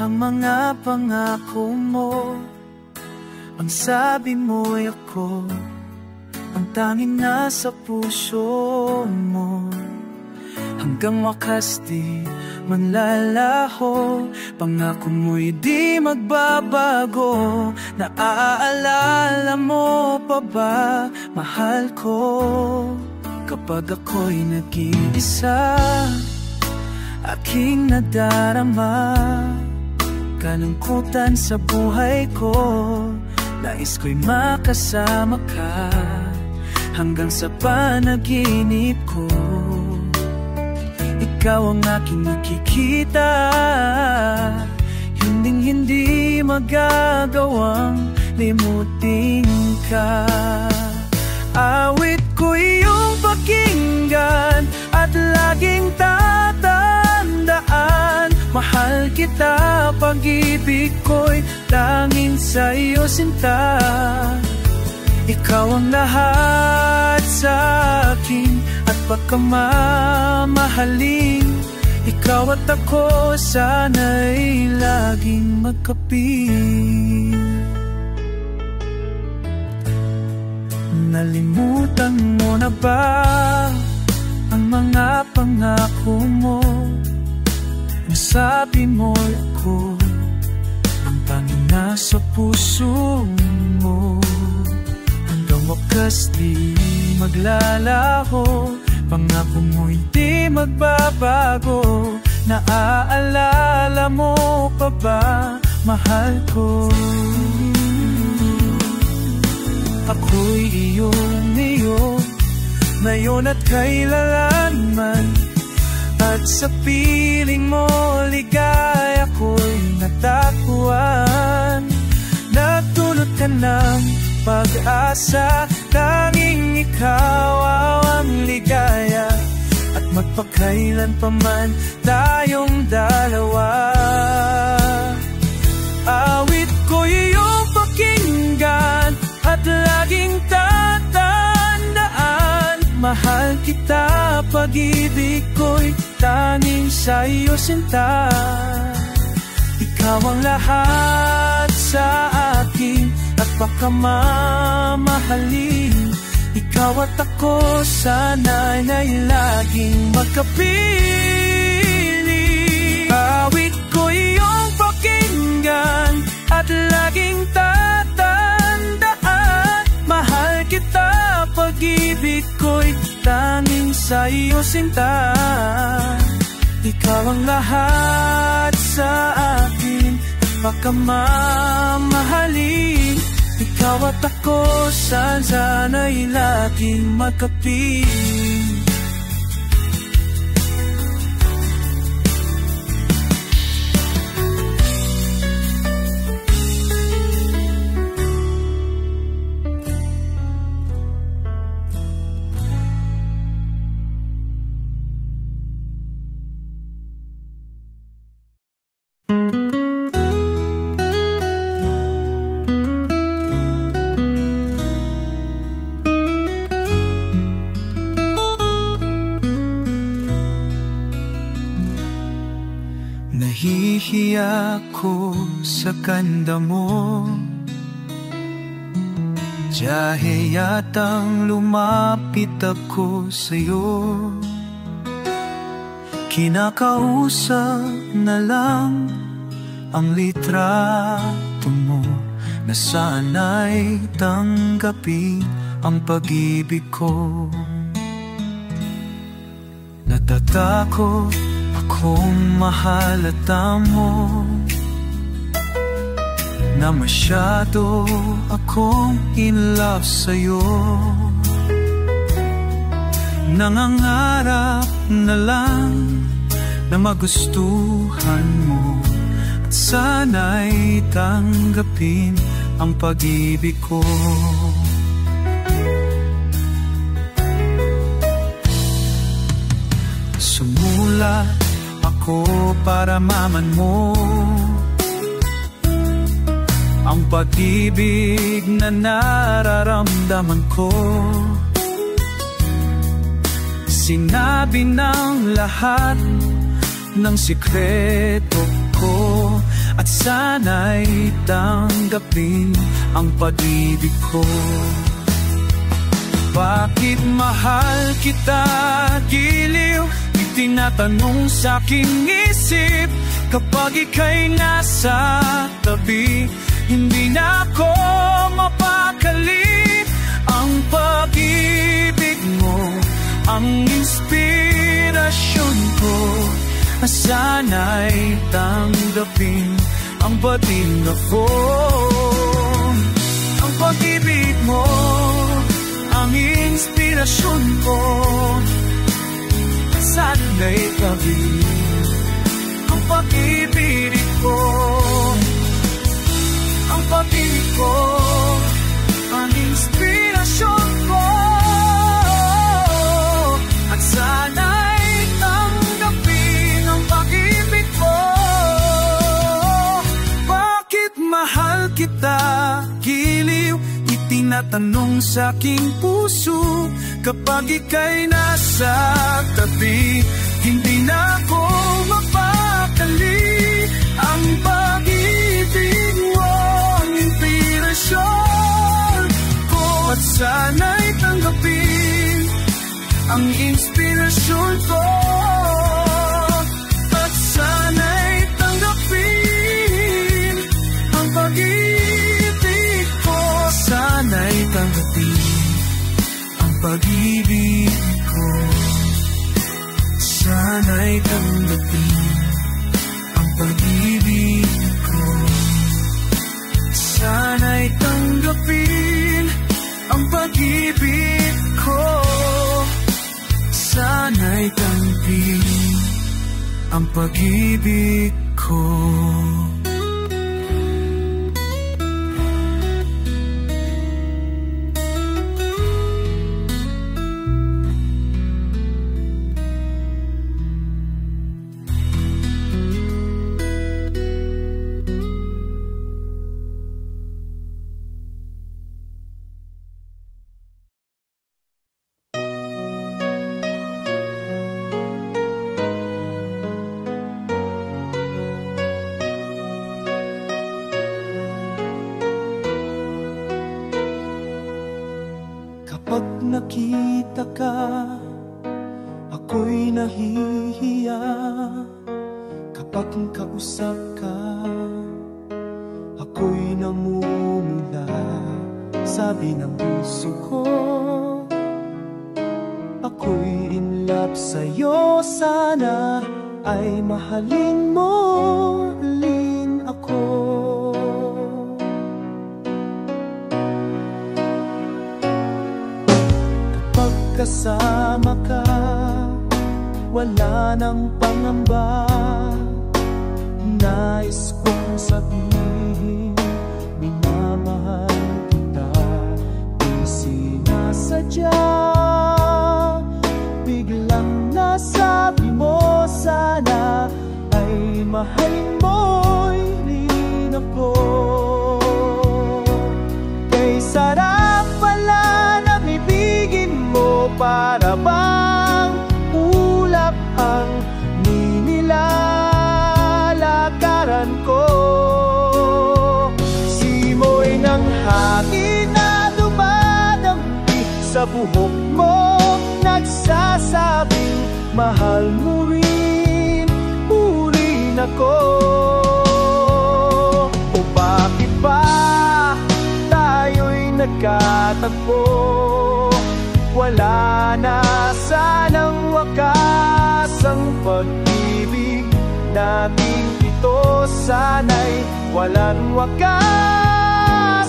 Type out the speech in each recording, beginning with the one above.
ang mga pangako mo. Ang sabi mo'y ako ang tanging nasa puso mo. Hanggang wakas di manlalaho, pangako mo'y di magbabago. Naaalala mo pa ba, mahal ko, kapag ako'y nag-iisa, aking nadarama kalungkutan sa buhay ko. Nais ko'y makasama ka hanggang sa panaginip ko. Ikaw ang aking nakikita, hinding-hindi magagawang limutin ka. Awit ko iyong pakinggan at laging tatandaan, mahal kita, pag-ibig ko'y tanging sa iyo sinta. Ikaw ang lahat sa akin at pagkamamahalin. Ikaw at ako sana'y laging magkapit. Nalimutan mo na ba ang mga pangako mo? Sabi mo ako ang tanging nasa puso mo. Hanggang wakas di maglalaho, pangako mo'y di magbabago. Naaalala mo pa ba, mahal ko? Ako'y iyo ngayon at kailanman, at sa piling mo ligaya ko'y natakbuhan. Nagdulot ka ng pag-asa, tanging ikaw ang ligaya, at magpakailan pa man tayong dalawa. Awit ko iyong pakinggan at laging tatandaan, mahal kita, pag-ibig ko'y tanging sa iyo sinta. Ikaw ang lahat sa akin at pagkamamahalin. Ikaw at ako sana'y laging magkapiling. Awit ko iyong pakinggan at laging tatandaan, mahal kita, pag-ibig ko'y tanging sa iyo sinta. Ikaw ang lahat sa akin at pagkamamahalin. Ikaw at ako sana'y laging magkapit. Nahihiya ko sa ganda mo, tiyahe yatang lumapit ako sa'yo. Kinakausap na lang ang litrato mo, na sana'y tanggapin ang pag-ibig ko. Natatakot akong mahalata mo na masyado akong in love sa'yo. Nangangarap na lang na magustuhan mo, at sana'y tanggapin ang pag-ibig ko. Sumulat ako para maman mo ang pag-ibig na nararamdaman ko. Sinabi ng lahat ng sikreto ko, sana'y tanggapin ang pag-ibig ko. Bakit mahal kita, giliw? Itinatanong sa'king isip. Kapag ika'y nasa tabi, hindi na ako mapakali. Ang pag-ibig mo, ang inspirasyon ko, sana'y tanggapin ang bating ako. Ang pag-ibig mo, ang inspirasyon ko, sana'y tanggapin ang pag-ibig ko. Ang pag-ibig ko, ang inspirasyon ko, at sana'y tanggapin ang pag-ibig ko. Bakit mahal kita, giliw? Itinatanong sa'king puso. Kapag ika'y nasa tabi, hindi na ako mapakali. Ang pag-ibig mo, ang inspirasyon ko, at sana'y tanggapin ang inspirasyon ko, at sana'y tanggapin ang pag-ibig ko. Sana'y tanggapin ang pag-ibig ko. Sana'y tanggapin ang pag-ibig ko. Sana'y tanggapin ang pag-ibig ko. Sana'y tanggapin ang pag-ibig ko. Kapag nakita ka, ako'y nahihiya. Kapag kausap ka, ako'y namumula. Sabi ng puso ko, ako'y in love sa'yo. Sana ay mahalin mo rin ako. Kasama ka, wala nang pangamba. Nais kong sabihin, minamahal kita. Di sinasadya, biglang nasabi mo. Sana ay mahalin mo'y rin ako. Kay sarap pala na bibigin mo, para bang ulap ang nilalakaran ko. Simoy ng hangin na dumadampi sa buhok mo, nagsasabing mahal mo rin ako. O bakit ba tayo'y nagkatagpo? Wala na sanang wakas ang pag-ibig nating ito. Sana'y walang wakas.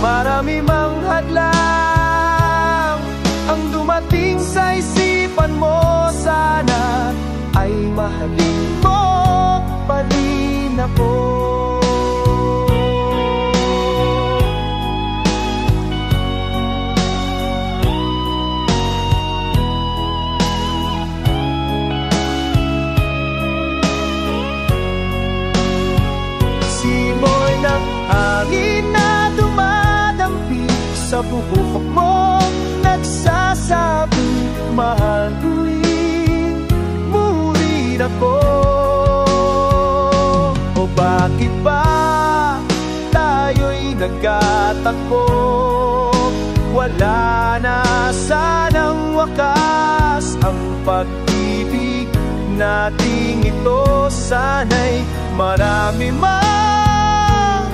Marami mang hadlang ang dumating sa isipan mo. Sana ay mahalin mo pa rin ako. Hangin na dumadampi sa buhok mo, nagsasabi mahal mo rin ako. O bakit ba nagtatakbo. Wala na sanang wakas ang pag-ibig nating ito. Sana'y marami man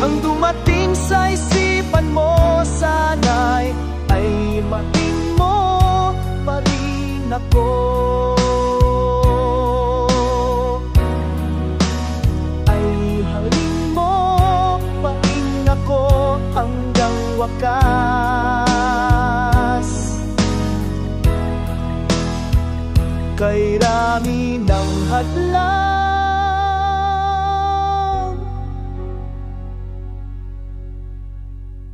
ang dumating sa isipan mo. Sana'y ay mating mo pa rin ako. Ay halin mo pa rin ako hanggang wakas. Kay rami ng hadlang,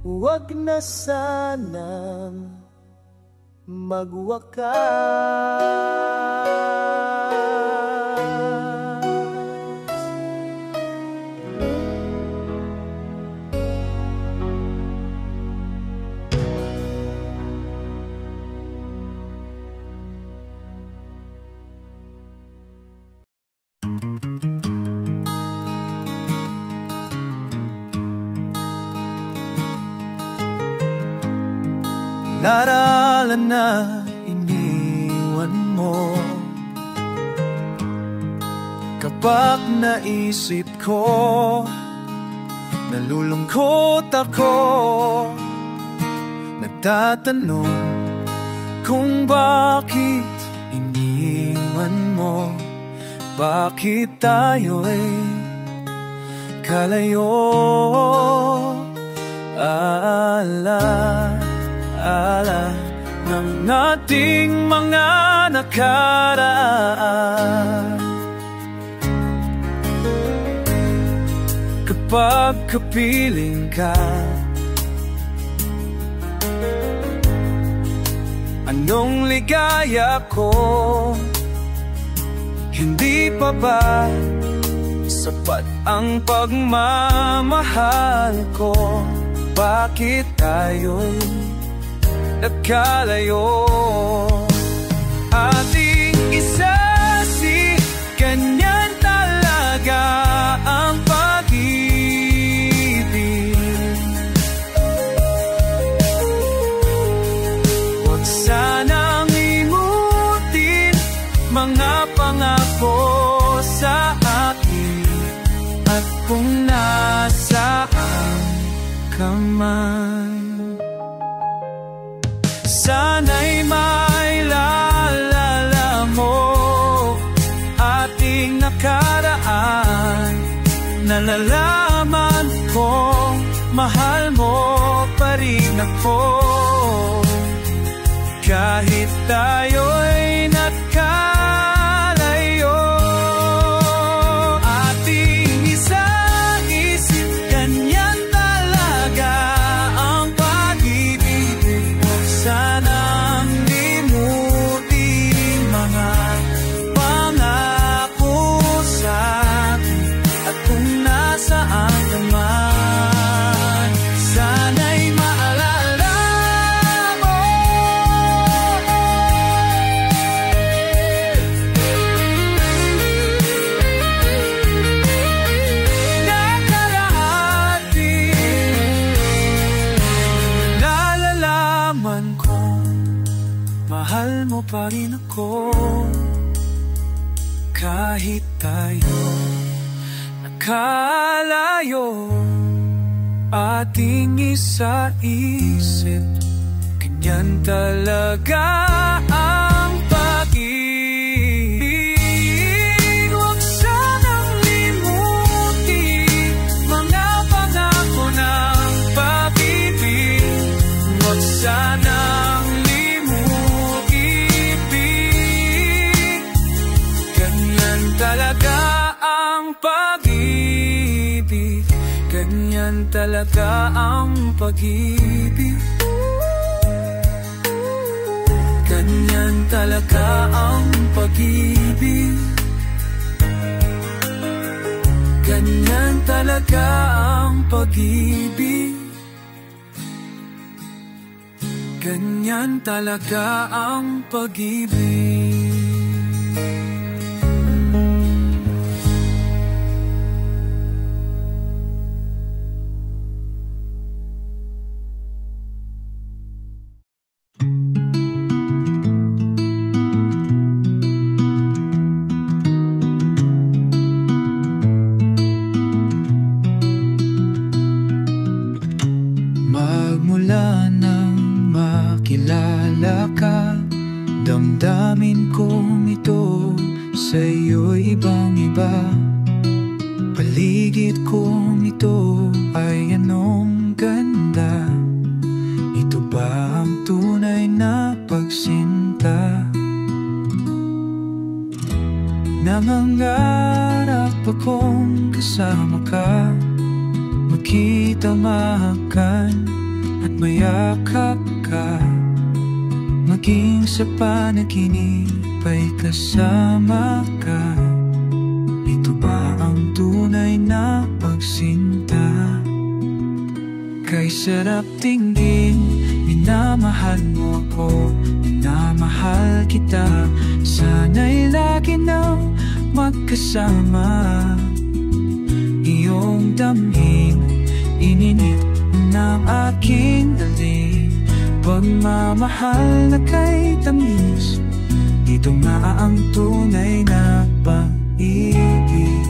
huwag na sanang magwakas. Naralan na iniwan mo. Kapag naisip ko, nalulungkot ako. Nagtatanong kung bakit iniwan mo. Bakit tayo'y kalayo? Ala ng ating mga nakaraan. Kapag kapiling ka, anong ligaya ko? Hindi pa ba sapat ang pagmamahal ko? Bakit tayo'y nagkalayo? Ating isasi, ganyan talaga ang pag-ibig. Huwag sanang limutin mga pangako sa akin. At kung nasaan ka man, sana'y mailala mo ating nakaraan. Nalalaman kong mahal mo pa rin ako. Kahit tayo'y nagkalayo, ating isa-isip, ganyan talaga ang pag-ibig. Sanang limutin mga pangako sa akin. At kung nasaan ka man, sana'y maalala mo. Nakalahati, nalalaman ko mahal mo pa rin ako. Kahit tayo nakalayo, ating isa-isip, ganyan talaga ang pag-ibig. Huwag sanang limutin mga pangako ng pag-ibig. Huwag sanang limukibig, ganyan talaga ang pag-ibig. Ganyan talaga ang pag-ibig. Ganyan talaga ang pag-ibig. Ganyan talaga ang pag-ibig. Ganyan talaga ang pag-ibig. Palilit kong ito ay anong ganda. Ito ba ang tunay na pagsinta? Nangangarap akong kasama ka, magkita mahakan at mayakap ka. Maging sa panaginip ay kasama ka. Ito ba ang tunay na pagsinta? Kay sarap tingin, minamahal mo ako, minamahal kita. Sana'y lagi nang magkasama. Iyong damhin, ininit ng aking dalig. Pagmamahal na kay tamis, ito nga ang tunay na pag-ibig.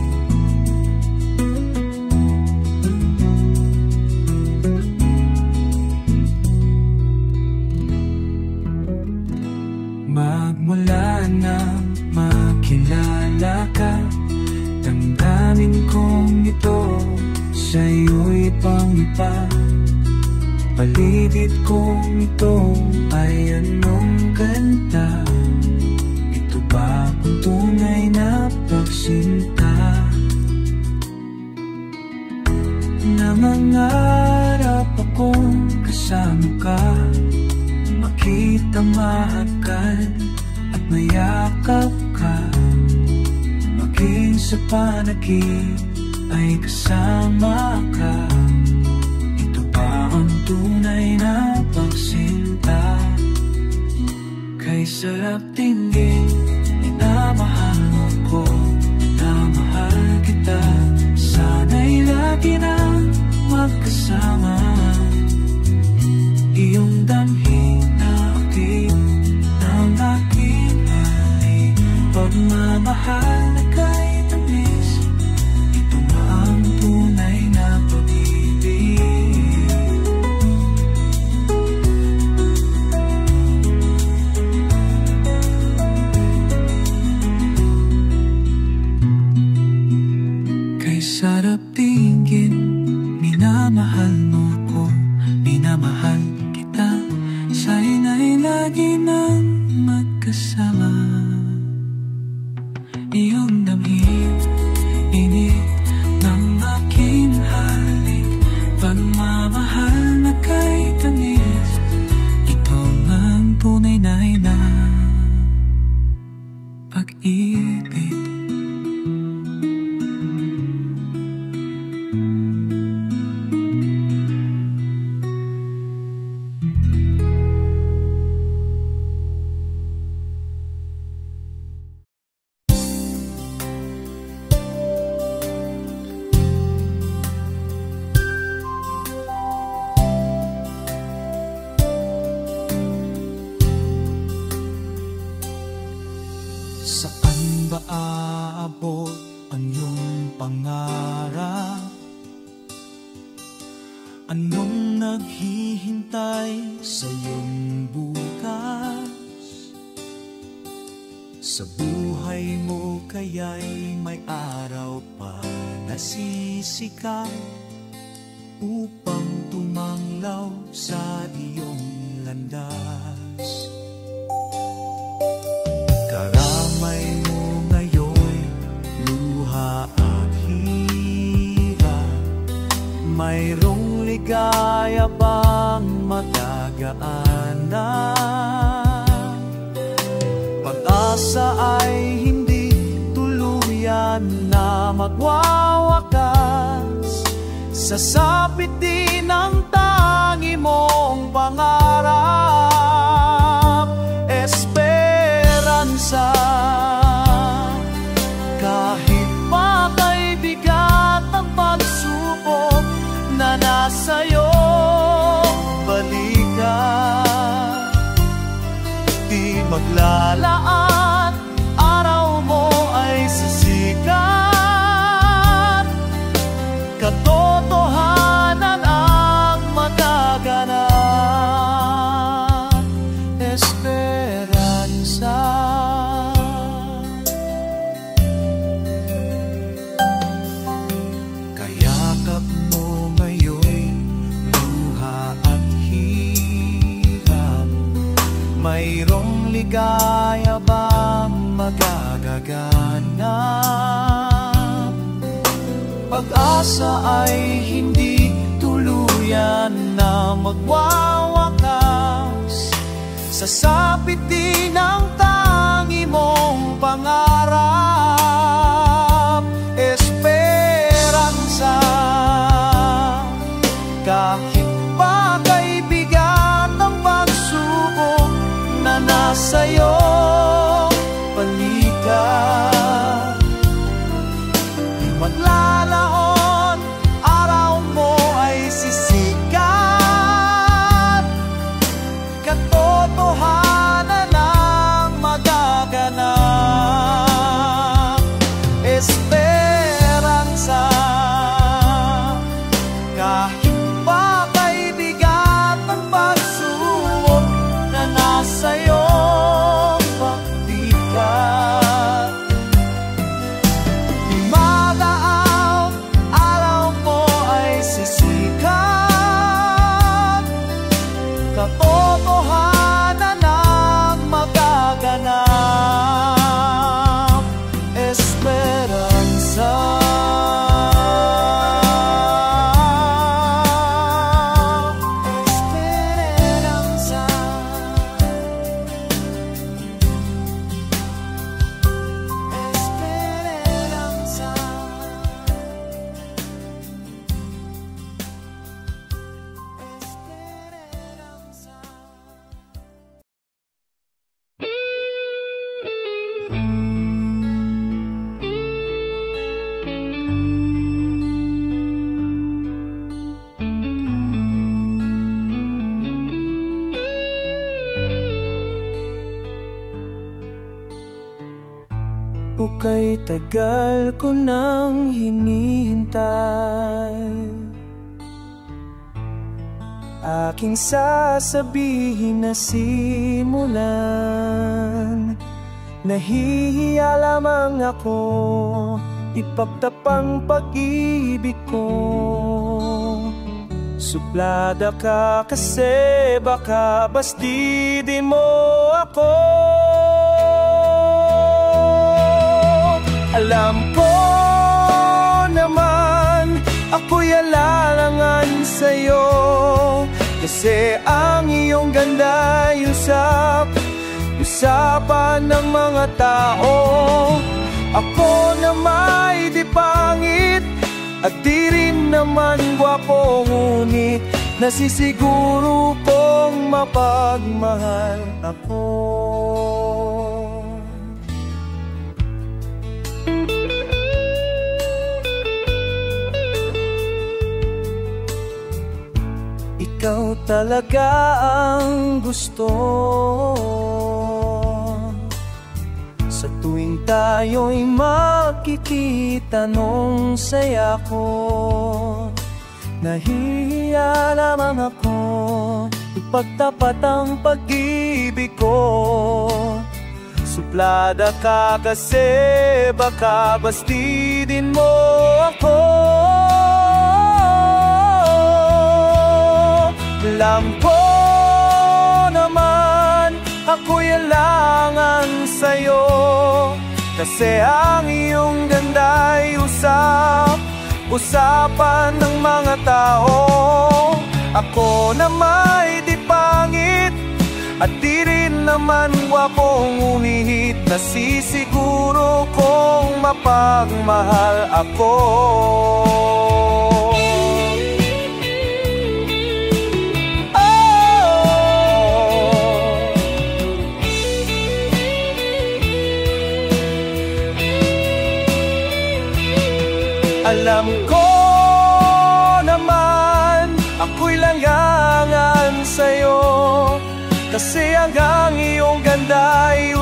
Magmula na makilala ka, damdamin kong ito sa'yo'y pang-iba. Paligid kong ito ay anong ganda. Ito ba ang tunay na pagsinta? Nangangarap akong kasama ka, makita mahakan at mayakap ka. Maging sa panaginip ay kasama ka. Ang tunay na pagsinta. Kay sarap tingin, minamahal mo ko, minamahal kita. Sana'y lagi na magkasama. Iyong damhin na akit ng aking halik. Pagmamahal na kay tamis, ito na ang tunay na pag-ibig. Sarap tingin, minamahal mo ko, minamahal kita. Sana'y lagi nang magkasama. Iyong damhin, init ng aking halik. Pagmamahal na kay tamis, ito ang tunay na pag-ibig. Saan ba aabot ang iyong pangarap? Anong naghihintay sa iyong bukas? Sa buhay mo kaya'y may araw pa nasisikap upang tumanglaw sa iyong landas. Karamay mo ngayon, luha at hirap. Mayroong ligaya bang matagaanan? Pag-asa ay hindi tuluyan na magwawakas. Sasapit din ang tangi mong pangarap. Esperanza, kahit pa kay bigat ang pagsubok na nasa iyong balikan, di maglalaan, araw mo ay sisikat. Katotohanan ang magaganap. Esperanza. mayroong ligaya bang magagaganap? Pag-asa ay hindi tuluyan na magwawakas sa sapit din ng tangi mong pangarap. Esperanza, kahit pa kaibigan ng pagsubok na nasa iyong paligid, di maglalaon, araw mo ay sisikat, katotohanan ang magaganap. Esperanza, kahit pa kaibigan ng pagsubok na nasa iyong paligid, di magaan, araw mo ay sisikat, katotohanan ang magaganap. Esperanza. Kay tagal ko nang hinihintay, aking sasabihin na simulan. Nahihiya lamang ako ipagtapang pag-ibig ko. Suplada ka kasi baka bastidin mo ako. Alam ko naman ako'y alalangan sa'yo, kasi ang iyong ganda'y usapan ng mga tao. Ako na may di pangit at di rin naman gwapo, ngunit nasisiguro kong mapagmahal ako. Ikaw talaga ang gusto. Sa tuwing tayo'y makikita nung saya ko, nahihiya lamang ako ipagtapat ang pag-ibig ko. Suplada ka kasi baka bastidin mo ako. Alam ko naman ako'y alangan sa'yo, kasi ang iyong ganda'y usapan ng mga tao. Ako na may di pangit at di rin naman gwapo, ngunit nasisiguro kong mapagmahal ako. Alam ko naman ako'y langangan sa'yo, kasi ang iyong ganda'y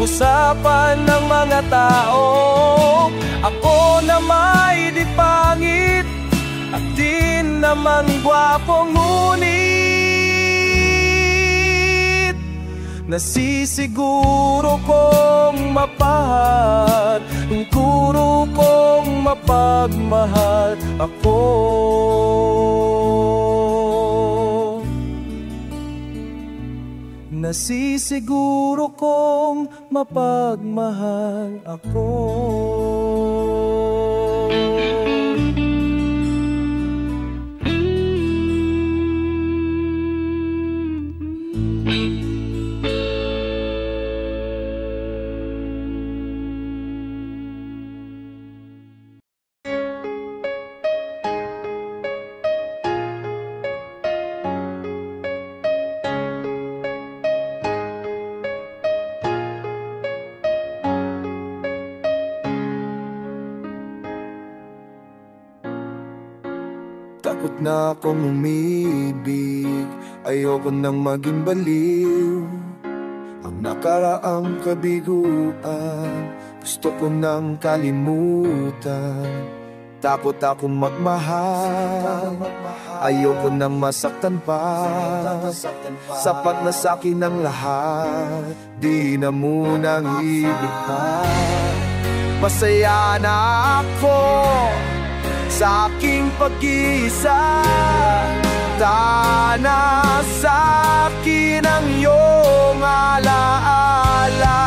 usapan ng mga tao. Ako na may di pangit at di naman gwapo, ngunit nasisiguro kong mapagmahal ako. Pinasisiguro kong mapagmahal ako. Takot na akong umibig, ayoko nang maging baliw. Ang nakaraang kabiguan, gusto ko nang kalimutan. Takot akong magmahal, ayoko nang masaktan pa. Sapat na sa'kin ang lahat, di na munang ibig pa. Masaya na ako sa aking pag-isa, tana sa'kin ang iyong alaala.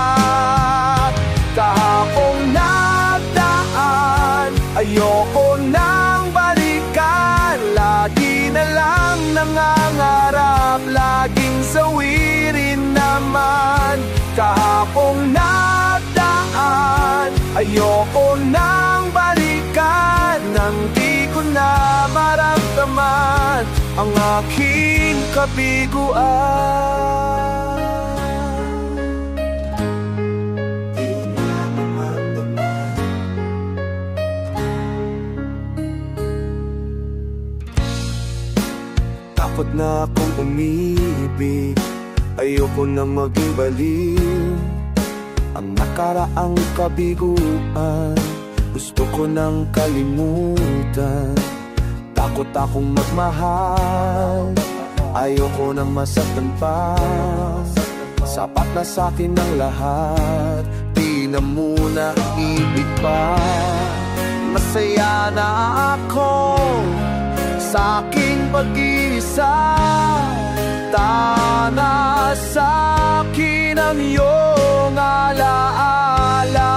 Kahapong nagdaan, ayoko nang balikan. Lagi na lang nangangarap, laging sawirin naman. Kahapong nagdaan, ayoko nang balikan. Nang di ko na maramdaman ang aking kabiguan. Di ko na maramdaman. Takot na akong umibig, ayoko nang maging baliw. Ang nakaraang kabiguan, gusto ko nang kalimutan. Takot akong magmahal, ayoko nang masaktan pa. Sapat na sa'kin ang lahat, di na muna ibig pa. Masaya na ako sa aking pag-isa, tana sa'kin ang iyong alaala.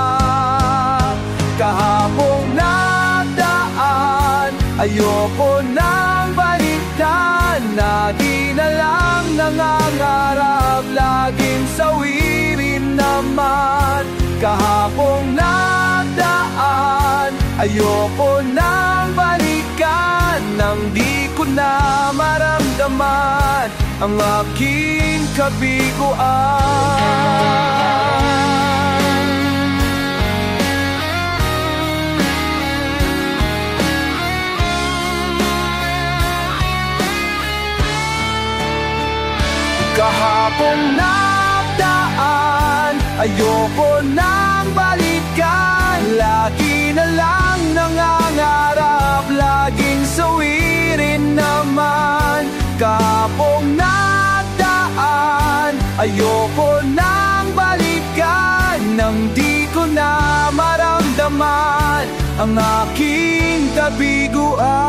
Kahapong nagdaan, ayoko nang balikan. Lagi na lang nangangarap, laging sawirin naman. Kahapong nagdaan, ayoko nang balikan. Nang di ko na maramdaman ang aking kabiguan. Kahapong nagdaan, ayoko nang balikan. Lagi na lang nangangarap, laging sawirin naman. Kahapong nagdaan, ayoko nang balikan. Nang di ko na maramdaman ang aking kabiguan.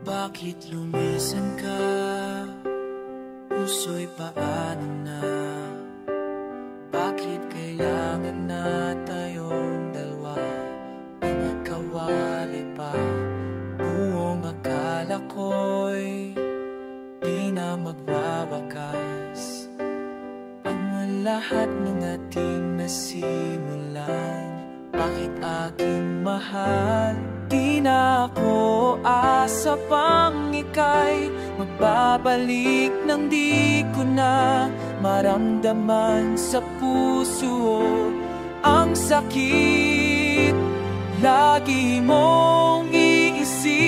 Bakit lumisan ka? Puso'y paano na? Bakit kailangan na tayong dalawa? Pinagkawali pa buong akala ko'y di na magwawakas. Ang lahat ng ating nasimulan, bakit aking mahal? Di na ako asa pang ika'y magbabalik nang di ko na maramdaman sa puso ang sakit. Lagi mong iisip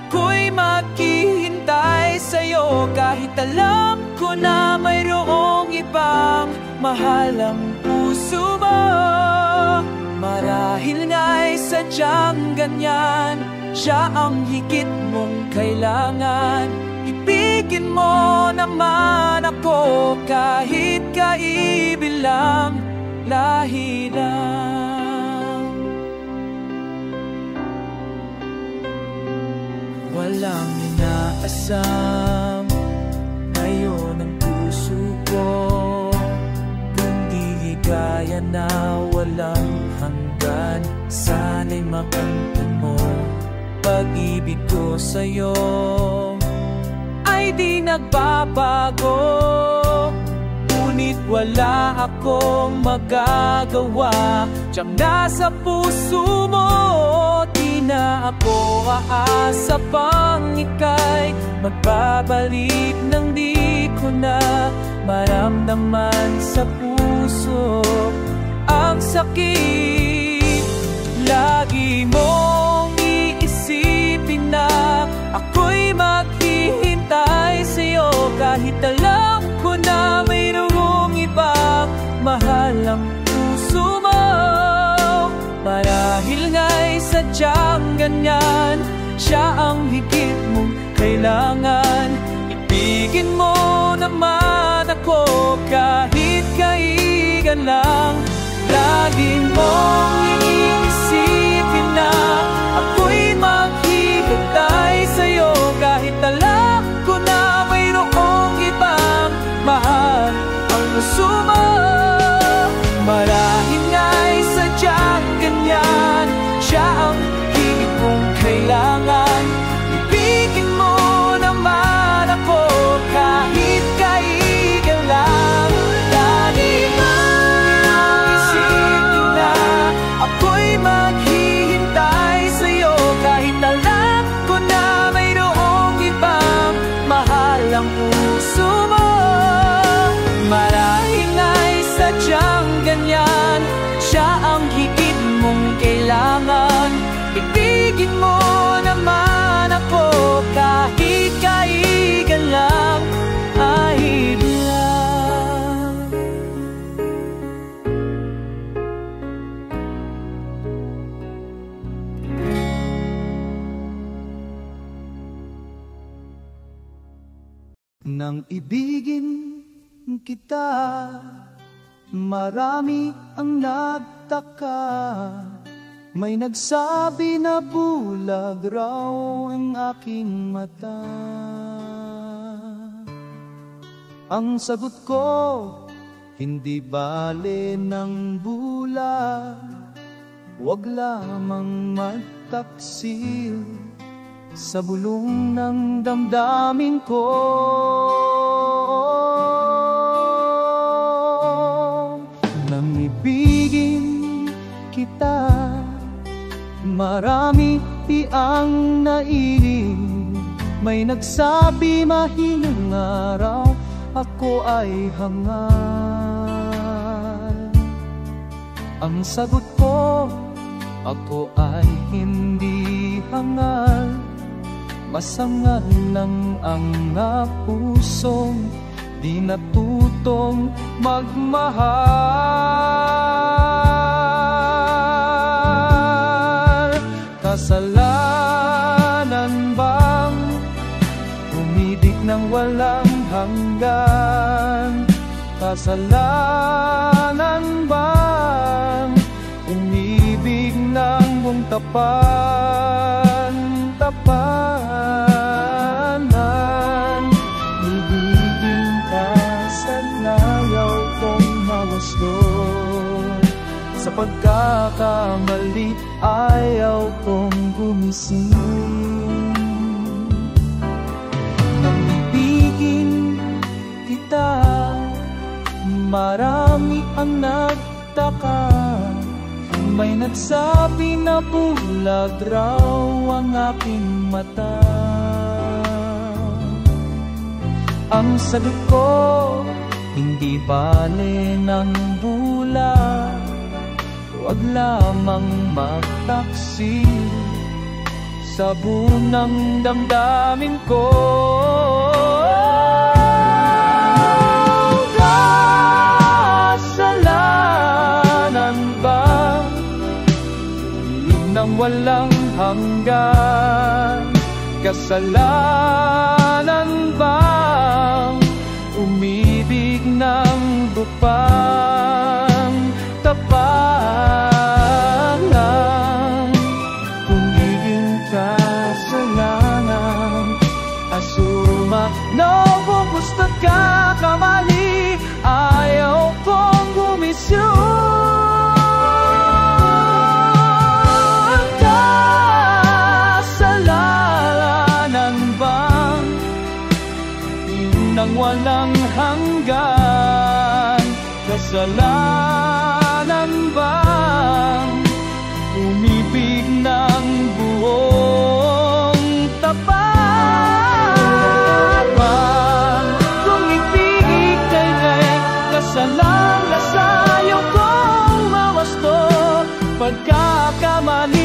ako'y maghihintay sa'yo. Kahit alam ko na mayroong ibang mahal ang puso mo. Marahil nga'y sadyang ganyan, siya ang higit mong kailangan. Ibigin mo naman ako kahit kaibilang lahi lang. Walang inaasam ngayon ang puso ko, kundi higaya na walang hanggan. Sana'y makamtan mo pag-ibig ko sa'yo ay di nagbabago. Ngunit wala akong magagawa. Diyang nasa puso mo, di na ako aasa pang ika'y magbabalik nang di ko na maramdaman sa puso ang sakit. Lagi mong iisipin na ako'y maghihintay sa'yo. Kahit alam ko na mayroong ibang mahal ang puso mo. Marahil nga'y sadyang ganyan, siya ang higit mong kailangan. Ibigin mo naman ako kahit kaigan lang. Lagi mong iisipin na ako'y maghihintay sa'yo. Kahit alam ko na mayroong ibang mahal ang puso mo. Marahil nga'y sadyang ganyan, siya ang higit mong kailangan. Ibigin mo naman ako kahit kaigan lang. Lagi mong isipin na ako'y maghihintay sa'yo. Kahit alam ko na mayroong ibang mahal ang puso mo. Marahil nga'y sadyang ganyan, siya ang higit mong kailangan. Ibigin mo naman ako kahit kaigan lang, kahit lang. Nang ibigin kita, marami ang nagtaka. May nagsabi na bulag raw ang aking mata. Ang sagot ko, hindi bale ng bulag. Huwag lamang magtaksil sa bulong ng damdamin ko. Nang ibigin kita, marami ang nailing. May nagsabi mahinang araw ako ay hangal. Ang sagot ko, ako ay hindi hangal. Masangal lang ang pusong di natutong magmahal. Kasalanan bang umidik ng walang hanggan? Kasalanan bang umibig ng buong tapanan? Ibigin ka sa layaw kong malusot. Sa pagkakamali ayaw kong gumising. Nang ibigin kita, marami ang nagtaka. May nagsabi na bulag raw ang aking mata. Ang sagot ko, hindi bale ng bulag. Huwag lamang magtaksil sabon ng damdamin ko. Kasalanan ba? Nang walang hanggan. Kasalanan bang umibig ng bupang tapanan? Kung iging kasalanan, asuma na gusto ka kamali, ayaw kong gumisyon. Nang walang hanggan, kasalanan bang umibig ng buong tapat? Kung ibig kay kasalang lasayo kong mawasto, pagkakamali